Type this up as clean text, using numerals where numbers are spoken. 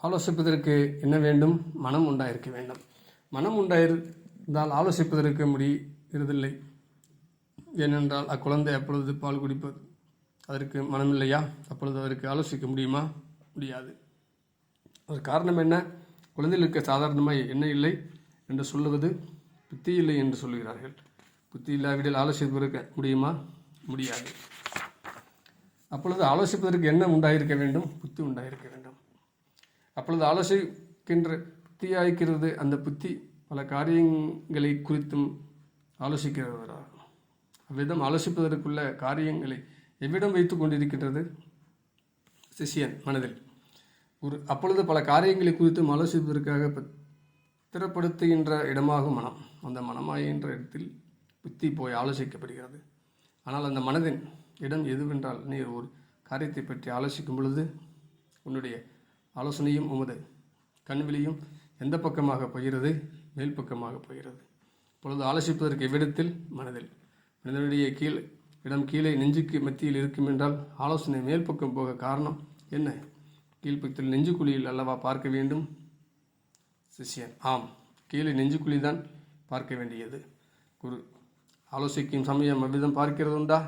ஆலோசிப்பதற்கு என்ன வேண்டும்? மனம் உண்டாயிருக்க வேண்டும். மனம் உண்டாயிருந்தால் ஆலோசிப்பதற்கு முடிகிறதில்லை. ஏனென்றால் அக்குழந்தை அப்பொழுது பால் குடிப்பது அதற்கு மனம் இல்லையா? அப்பொழுது அதற்கு ஆலோசிக்க முடியுமா? முடியாது. அதற்கு காரணம் என்ன? குழந்தைகளுக்கு சாதாரணமாக என்ன இல்லை என்று சொல்லுவது புத்தி இல்லை என்று சொல்கிறார்கள். புத்தி இல்லாவிடில் ஆலோசிப்பதற்கு முடியுமா? முடியாது. அப்பொழுது ஆலோசிப்பதற்கு என்ன உண்டாயிருக்க வேண்டும்? புத்தி உண்டாயிருக்க வேண்டும். அப்பொழுது ஆலோசிக்கின்ற புத்தியாய்க்கிறது. அந்த புத்தி பல காரியங்களை குறித்தும் ஆலோசிக்கிறவரா? அவ்விதம் ஆலோசிப்பதற்குள்ள காரியங்களை எவ்விடம் வைத்து கொண்டிருக்கின்றது? சிஷியன் மனதில். அப்பொழுது பல காரியங்களை குறித்தும் ஆலோசிப்பதற்காக திறப்படுத்துகின்ற இடமாகும் மனம். அந்த மனமாகின்ற இடத்தில் புத்தி போய் ஆலோசிக்கப்படுகிறது. ஆனால் அந்த மனதின் இடம் எதுவென்றால், நீ ஒரு காரியத்தை பற்றி ஆலோசிக்கும் பொழுது உன்னுடைய ஆலோசனையும் உமது கண்விழியும் எந்த பக்கமாக போகிறது? மேல் பக்கமாக போகிறது. இப்பொழுது ஆலோசிப்பதற்கு எவ்விடத்தில்? மனதில். மனிதனுடைய இடம் கீழே நெஞ்சுக்கு மத்தியில் இருக்கும் என்றால் ஆலோசனை மேல் பக்கம் போக காரணம் என்ன? கீழ்ப்பக்கத்தில் நெஞ்சுக்குழியில் அல்லவா பார்க்க வேண்டும் சிஷியன். ஆம், கீழே நெஞ்சுக்குழி தான் பார்க்க வேண்டியது. குரு ஆலோசிக்கும் சமயம் அவ்விதம் பார்க்கிறதுண்டா?